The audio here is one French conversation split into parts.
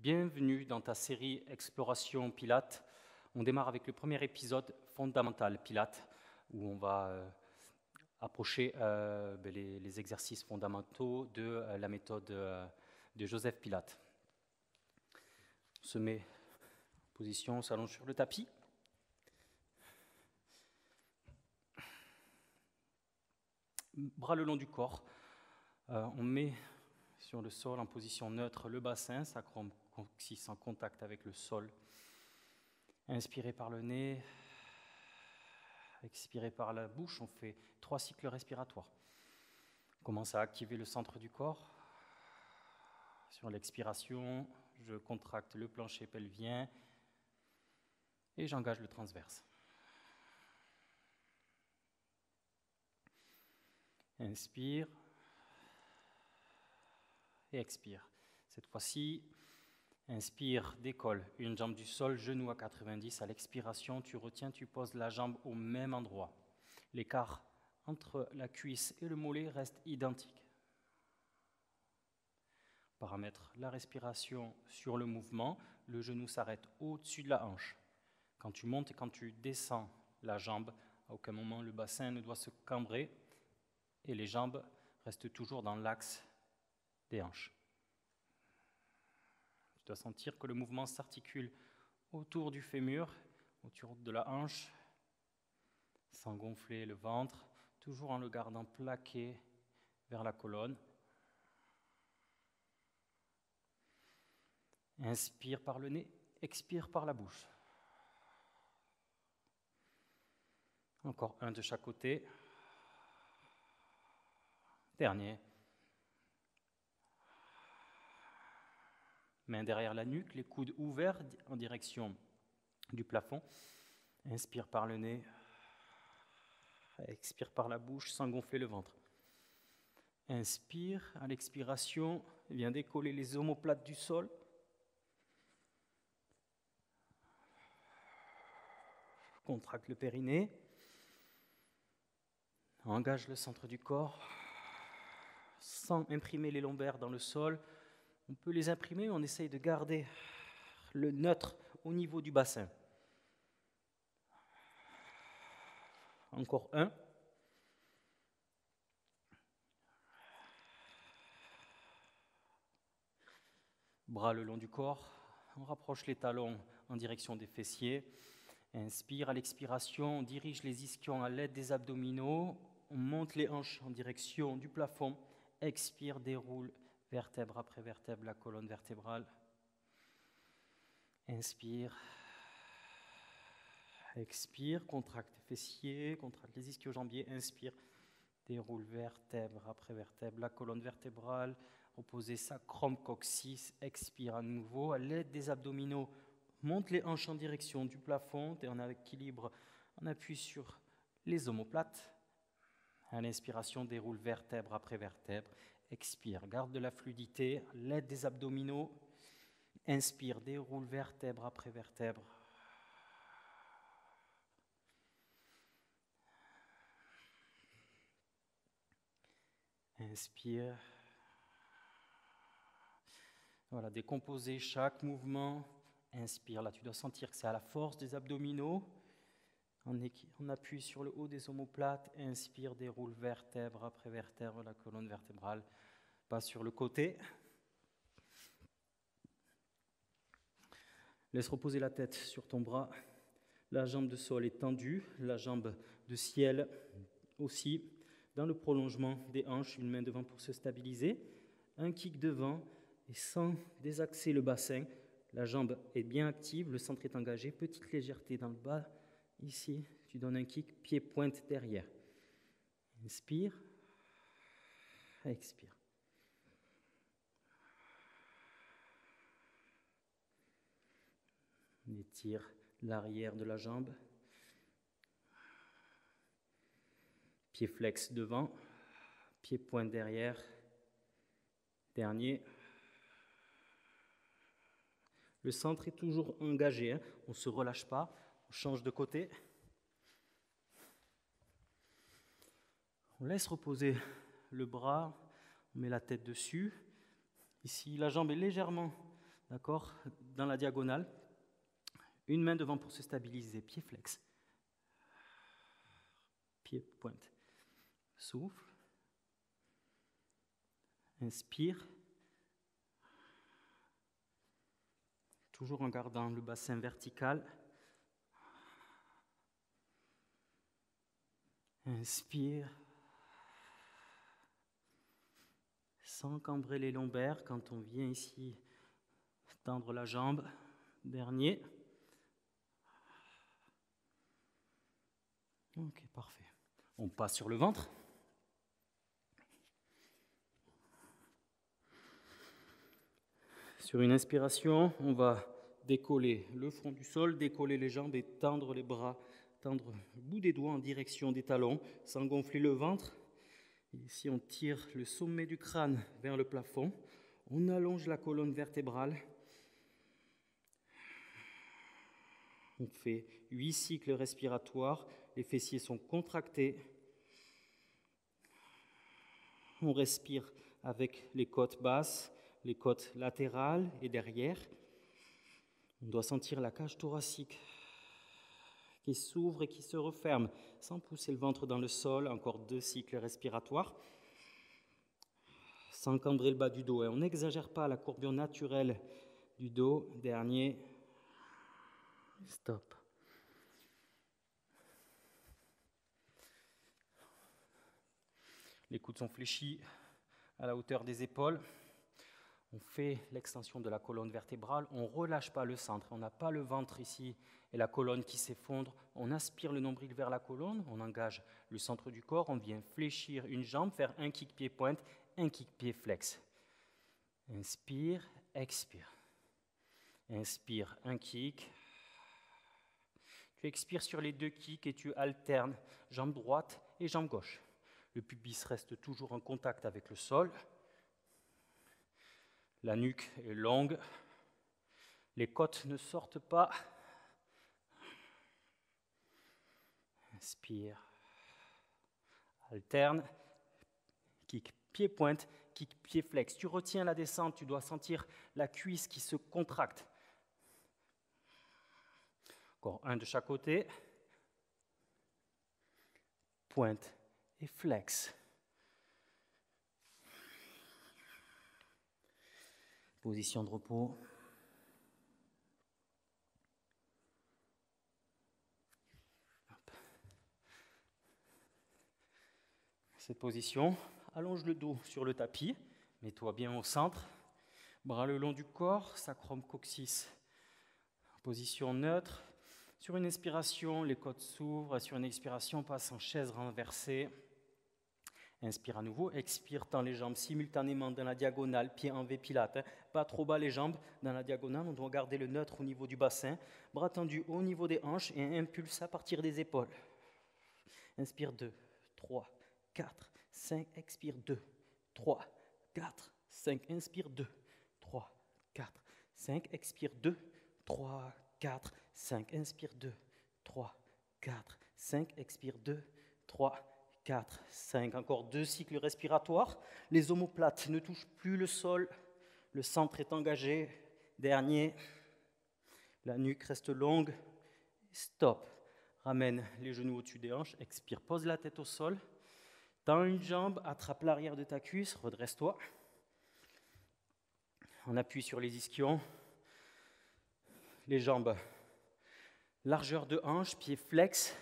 Bienvenue dans ta série Exploration Pilates. On démarre avec le premier épisode fondamental Pilates, où on va approcher les exercices fondamentaux de la méthode de Joseph Pilates. On se met en position, on s'allonge sur le tapis. Bras le long du corps. On met sur le sol en position neutre le bassin, sacrum coccyx en contact avec le sol. Inspirez par le nez, expirez par la bouche. On fait 3 cycles respiratoires. On commence à activer le centre du corps. Sur l'expiration, je contracte le plancher pelvien et j'engage le transverse. Inspire et expire. Cette fois-ci, inspire, décolle, une jambe du sol, genou à 90. À l'expiration, tu retiens, tu poses la jambe au même endroit. L'écart entre la cuisse et le mollet reste identique. Paramètre la respiration sur le mouvement. Le genou s'arrête au-dessus de la hanche. Quand tu montes et quand tu descends la jambe, à aucun moment le bassin ne doit se cambrer et les jambes restent toujours dans l'axe des hanches. Tu dois sentir que le mouvement s'articule autour du fémur, autour de la hanche, sans gonfler le ventre, toujours en le gardant plaqué vers la colonne. Inspire par le nez, expire par la bouche. Encore un de chaque côté. Dernier. Main derrière la nuque, les coudes ouverts en direction du plafond. Inspire par le nez, expire par la bouche sans gonfler le ventre. Inspire, à l'expiration, viens décoller les omoplates du sol. Contracte le périnée. Engage le centre du corps sans imprimer les lombaires dans le sol. On peut les imprimer, mais on essaye de garder le neutre au niveau du bassin. Encore un. Bras le long du corps. On rapproche les talons en direction des fessiers. Inspire, à l'expiration, on dirige les ischions à l'aide des abdominaux. On monte les hanches en direction du plafond. Expire, déroule vertèbre après vertèbre la colonne vertébrale. Inspire. Expire, contracte les fessiers, contracte les ischio-jambiers. Inspire, déroule vertèbre après vertèbre la colonne vertébrale. Reposez sacrum coccyx. Expire à nouveau. À l'aide des abdominaux, monte les hanches en direction du plafond. Et en équilibre, on appuie sur les omoplates. À l'inspiration, déroule vertèbre après vertèbre. Expire, garde de la fluidité, à l'aide des abdominaux. Inspire, déroule vertèbre après vertèbre. Inspire. Voilà, décomposer chaque mouvement. Inspire, là tu dois sentir que c'est à la force des abdominaux. On appuie sur le haut des omoplates. Inspire, déroule vertèbre après vertèbre, la colonne vertébrale. Passe sur le côté. Laisse reposer la tête sur ton bras. La jambe de sol est tendue, la jambe de ciel aussi. Dans le prolongement des hanches, une main devant pour se stabiliser. Un kick devant et sans désaxer le bassin. La jambe est bien active, le centre est engagé. Petite légèreté dans le bas. Ici, tu donnes un kick, pied pointe derrière. Inspire, expire. On étire l'arrière de la jambe. Pied flex devant, pied pointe derrière. Dernier. Le centre est toujours engagé, hein. On ne se relâche pas, on change de côté. On laisse reposer le bras, on met la tête dessus. Ici, la jambe est légèrement d'accord, dans la diagonale. Une main devant pour se stabiliser, pied flex. Pied pointe. Souffle. Inspire. Toujours en gardant le bassin vertical. Inspire. Sans cambrer les lombaires quand on vient ici tendre la jambe. Dernier. Ok, parfait. On passe sur le ventre. Sur une inspiration, on va décoller le front du sol, décoller les jambes et tendre les bras, tendre le bout des doigts en direction des talons, sans gonfler le ventre. Ici, on tire le sommet du crâne vers le plafond. On allonge la colonne vertébrale. On fait 8 cycles respiratoires. Les fessiers sont contractés. On respire avec les côtes basses, les côtes latérales et derrière. On doit sentir la cage thoracique qui s'ouvre et qui se referme sans pousser le ventre dans le sol. Encore 2 cycles respiratoires. Sans cambrer le bas du dos. Et on n'exagère pas la courbure naturelle du dos. Dernier. Stop. Les coudes sont fléchis à la hauteur des épaules. On fait l'extension de la colonne vertébrale. On ne relâche pas le centre. On n'a pas le ventre ici et la colonne qui s'effondre. On aspire le nombril vers la colonne. On engage le centre du corps. On vient fléchir une jambe, faire un kick pied-pointe, un kick pied-flex. Inspire, expire. Inspire, un kick. Tu expires sur les 2 kicks et tu alternes jambe droite et jambe gauche. Le pubis reste toujours en contact avec le sol. La nuque est longue. Les côtes ne sortent pas. Inspire. Alterne. Kick pied-pointe, kick pied-flex. Tu retiens la descente, tu dois sentir la cuisse qui se contracte. Encore un de chaque côté. Pointe et flex. Position de repos. Hop. Cette position, allonge le dos sur le tapis. Mets-toi bien au centre. Bras le long du corps, sacrum coccyx. Position neutre. Sur une inspiration, les côtes s'ouvrent. Sur une expiration, passe en chaise renversée. Inspire à nouveau. Expire, tends les jambes simultanément dans la diagonale, pied en V pilate. Pas trop bas les jambes dans la diagonale. On doit garder le neutre au niveau du bassin. Bras tendus au niveau des hanches et impulse à partir des épaules. Inspire 2, 3, 4, 5. Expire 2, 3, 4, 5. Inspire 2, 3, 4, 5. Expire 2, 3, 4, 5. Inspire 2, 3, 4, 5. Expire 2, 3, 4, 5. Encore 2 cycles respiratoires. Les omoplates ne touchent plus le sol. Le centre est engagé. Dernier. La nuque reste longue. Stop. Ramène les genoux au-dessus des hanches. Expire. Pose la tête au sol. Tends une jambe. Attrape l'arrière de ta cuisse. Redresse-toi. On appuie sur les ischions. Les jambes. Largeur de hanche. Pied flex.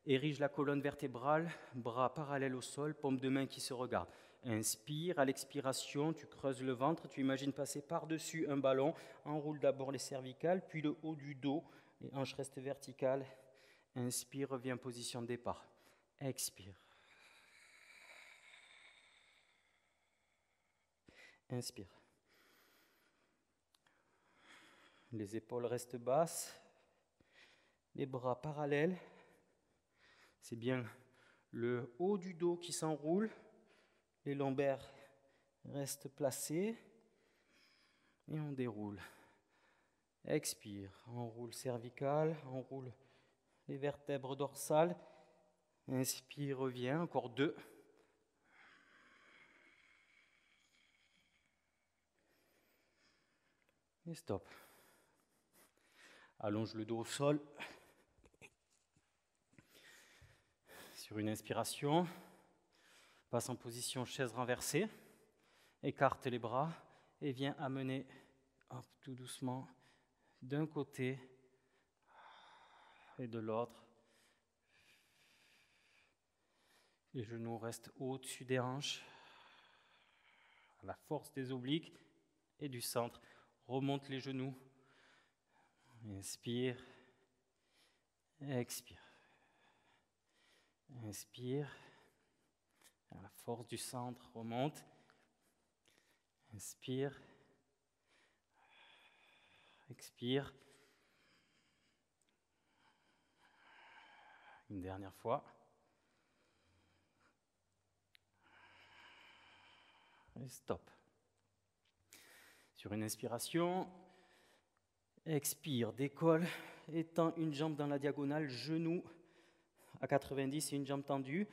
Érige la colonne vertébrale, bras parallèles au sol, paume de main qui se regardent. Inspire, à l'expiration, tu creuses le ventre, tu imagines passer par-dessus un ballon, enroule d'abord les cervicales, puis le haut du dos, les hanches restent verticales. Inspire, reviens en position de départ. Expire. Inspire. Les épaules restent basses, les bras parallèles. C'est bien le haut du dos qui s'enroule, les lombaires restent placés et on déroule. Expire, enroule cervical, enroule les vertèbres dorsales. Inspire, reviens, encore 2. Et stop. Allonge le dos au sol. Sur une inspiration, passe en position chaise renversée. Écarte les bras et viens amener tout doucement d'un côté et de l'autre. Les genoux restent au-dessus des hanches. À la force des obliques et du centre, remonte les genoux. Inspire, expire. Inspire. À la force du centre, remonte. Inspire. Expire. Une dernière fois. Et stop. Sur une inspiration, expire, décolle, étends une jambe dans la diagonale, genou à 90 et une jambe tendue,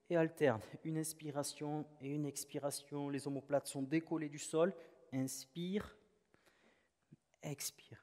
et alterne. Une inspiration et une expiration, les omoplates sont décollées du sol. Inspire, expire.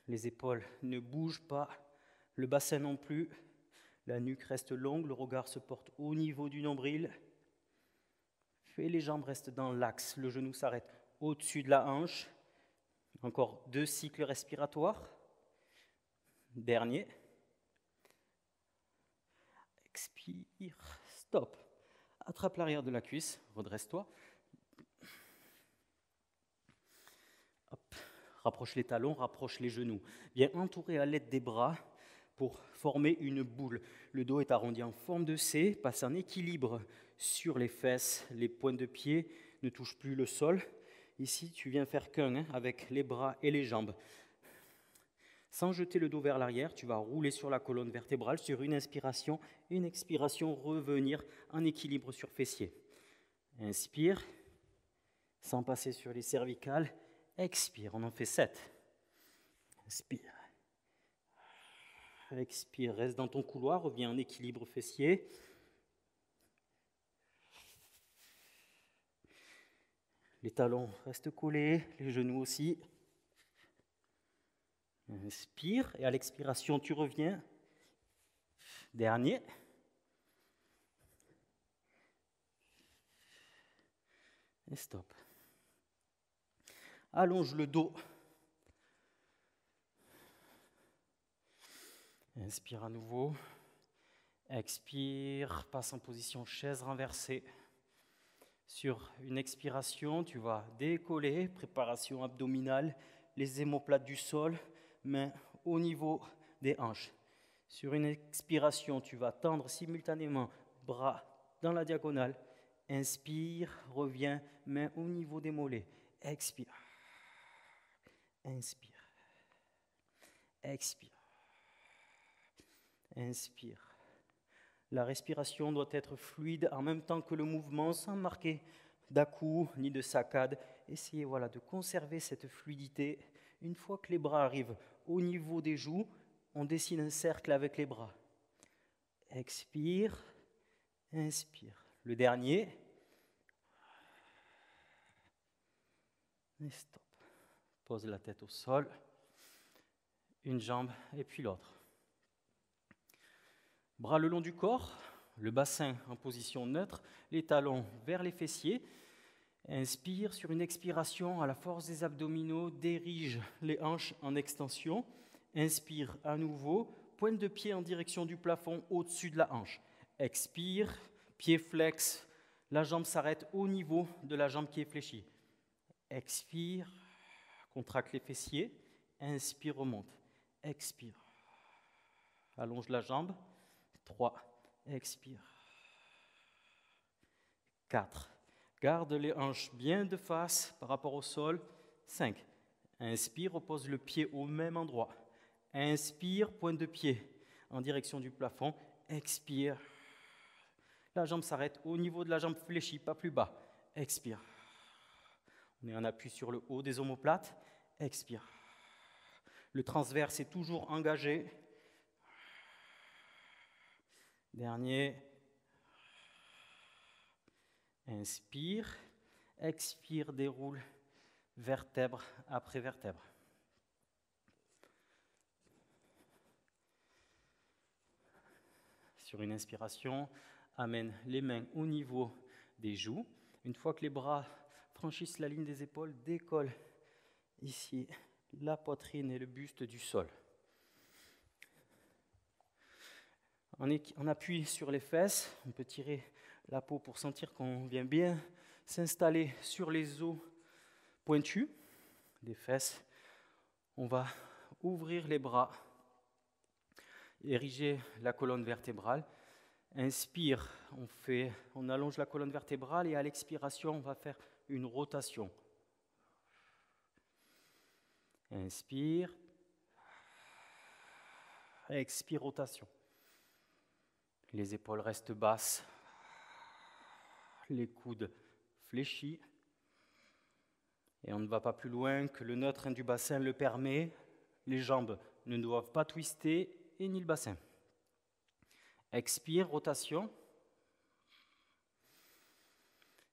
Les épaules ne bougent pas, le bassin non plus. La nuque reste longue, le regard se porte au niveau du nombril. Et les jambes restent dans l'axe. Le genou s'arrête au-dessus de la hanche. Encore 2 cycles respiratoires. Dernier. Expire. Stop. Attrape l'arrière de la cuisse. Redresse-toi. Hop. Rapproche les talons, rapproche les genoux. Viens entourer à l'aide des bras pour former une boule. Le dos est arrondi en forme de C, passe en équilibre sur les fesses, les pointes de pied ne touchent plus le sol. Ici, tu viens faire qu'un avec les bras et les jambes. Sans jeter le dos vers l'arrière, tu vas rouler sur la colonne vertébrale sur une inspiration, une expiration, revenir en équilibre sur fessier. Inspire, sans passer sur les cervicales. Expire, on en fait 7. Inspire. Expire, reste dans ton couloir, reviens en équilibre fessier. Les talons restent collés, les genoux aussi. Inspire, et à l'expiration, tu reviens. Dernier. Et stop. Allonge le dos. Inspire à nouveau. Expire, passe en position chaise renversée. Sur une expiration, tu vas décoller, préparation abdominale, les omoplates du sol, mains au niveau des hanches. Sur une expiration, tu vas tendre simultanément bras dans la diagonale. Inspire, reviens, mains au niveau des mollets. Expire. Inspire. Expire. Inspire. La respiration doit être fluide en même temps que le mouvement, sans marquer d'à-coups ni de saccades. Essayez de conserver cette fluidité. Une fois que les bras arrivent au niveau des joues, on dessine un cercle avec les bras. Expire, inspire. Le dernier. Et stop. Pose la tête au sol. Une jambe et puis l'autre. Bras le long du corps, le bassin en position neutre, les talons vers les fessiers. Inspire, sur une expiration, à la force des abdominaux, dirige les hanches en extension. Inspire à nouveau, pointe de pied en direction du plafond au-dessus de la hanche. Expire, pied flex, la jambe s'arrête au niveau de la jambe qui est fléchie. Expire, contracte les fessiers. Inspire, remonte. Expire. Allonge la jambe. 3. Expire. 4. Garde les hanches bien de face par rapport au sol. 5. Inspire, repose le pied au même endroit. Inspire, pointe de pied en direction du plafond. Expire. La jambe s'arrête au niveau de la jambe fléchie, pas plus bas. Expire. On est en appui sur le haut des omoplates. Expire. Le transverse est toujours engagé. Dernier. Inspire. Expire, déroule vertèbre après vertèbre. Sur une inspiration, amène les mains au niveau des joues. Une fois que les bras franchissent la ligne des épaules, décolle ici la poitrine et le buste du sol. On appuie sur les fesses, on peut tirer la peau pour sentir qu'on vient bien s'installer sur les os pointus des fesses. On va ouvrir les bras, ériger la colonne vertébrale. Inspire, on allonge la colonne vertébrale et à l'expiration, on va faire une rotation. Inspire, expire, rotation. Les épaules restent basses, les coudes fléchis. Et on ne va pas plus loin que le neutre du bassin le permet. Les jambes ne doivent pas twister et ni le bassin. Expire, rotation.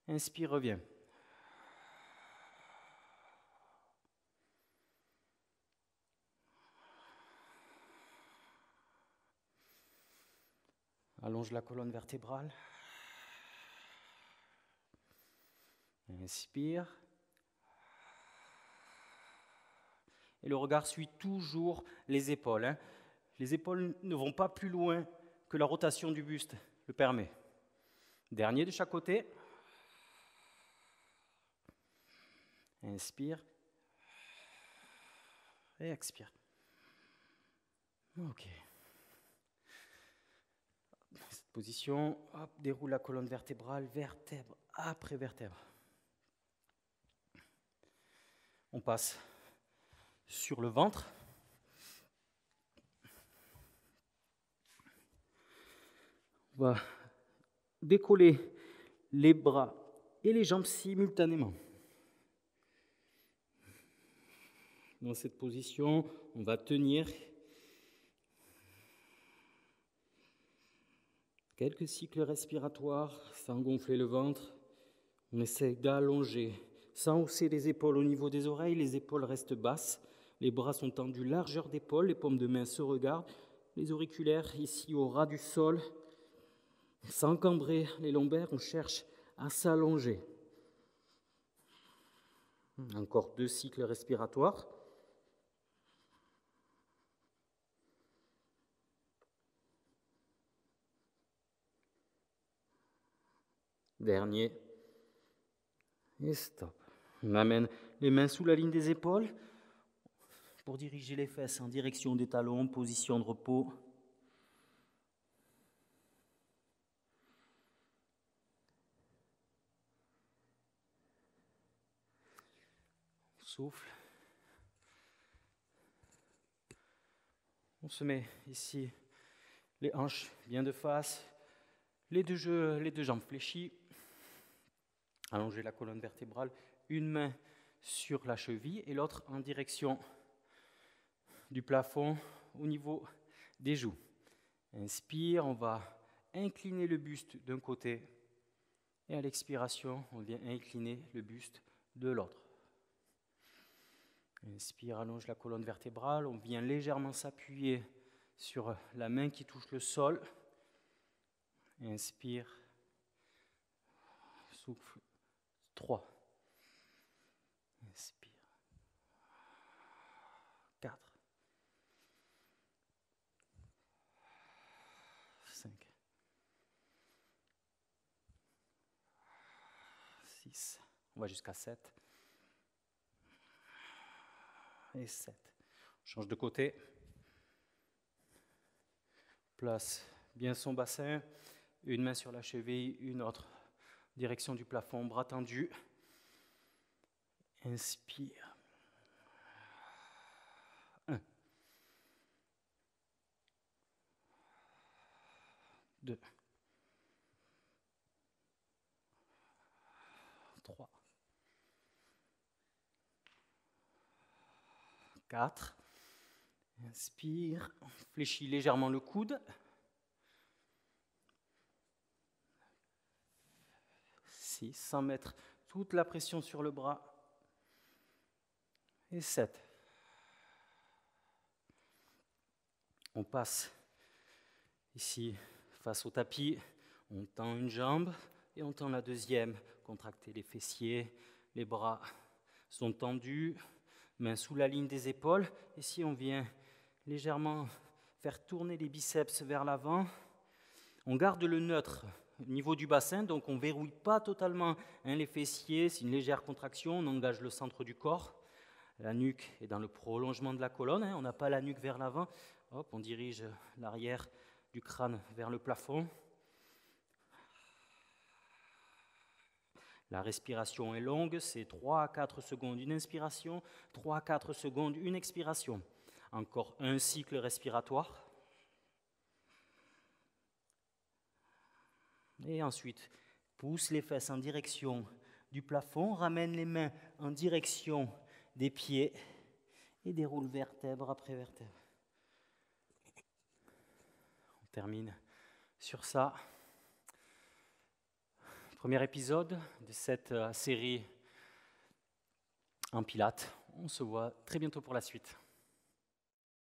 Inspire, reviens. Allonge la colonne vertébrale. Inspire. Et le regard suit toujours les épaules. Les épaules ne vont pas plus loin que la rotation du buste le permet. Dernier de chaque côté. Inspire. Et expire. Ok. Cette position, hop, déroule la colonne vertébrale, vertèbre après vertèbre. On passe sur le ventre. On va décoller les bras et les jambes simultanément. Dans cette position, on va tenir quelques cycles respiratoires sans gonfler le ventre. On essaie d'allonger sans hausser les épaules au niveau des oreilles. Les épaules restent basses. Les bras sont tendus largeur d'épaule. Les paumes de main se regardent. Les auriculaires ici au ras du sol. Sans cambrer les lombaires, on cherche à s'allonger. Encore 2 cycles respiratoires. Dernier. Et stop. On amène les mains sous la ligne des épaules pour diriger les fesses en direction des talons, position de repos. On souffle. On se met ici les hanches bien de face, les deux jambes fléchies. Allonger la colonne vertébrale, une main sur la cheville et l'autre en direction du plafond au niveau des joues. Inspire, on va incliner le buste d'un côté et à l'expiration, on vient incliner le buste de l'autre. Inspire, allonge la colonne vertébrale, on vient légèrement s'appuyer sur la main qui touche le sol. Inspire, souffle. 3. Inspire. 4. 5. 6. On va jusqu'à 7. Et 7. On change de côté. Place bien son bassin. Une main sur la cheville, une autre. Direction du plafond, bras tendus. Inspire. 1. 2. 3. 4. Inspire. Fléchis légèrement le coude. 6. Sans mettre toute la pression sur le bras. Et 7. On passe ici face au tapis, on tend une jambe et on tend la deuxième. Contractez les fessiers, les bras sont tendus, mains sous la ligne des épaules. Et si on vient légèrement faire tourner les biceps vers l'avant, on garde le neutre au niveau du bassin, donc on ne verrouille pas totalement les fessiers, c'est une légère contraction, on engage le centre du corps. La nuque est dans le prolongement de la colonne, on n'a pas la nuque vers l'avant. Hop, on dirige l'arrière du crâne vers le plafond. La respiration est longue, c'est 3 à 4 secondes une inspiration, 3 à 4 secondes une expiration. Encore un cycle respiratoire. Et ensuite, pousse les fesses en direction du plafond, ramène les mains en direction des pieds et déroule vertèbre après vertèbre. On termine sur ça. Premier épisode de cette série en pilates. On se voit très bientôt pour la suite.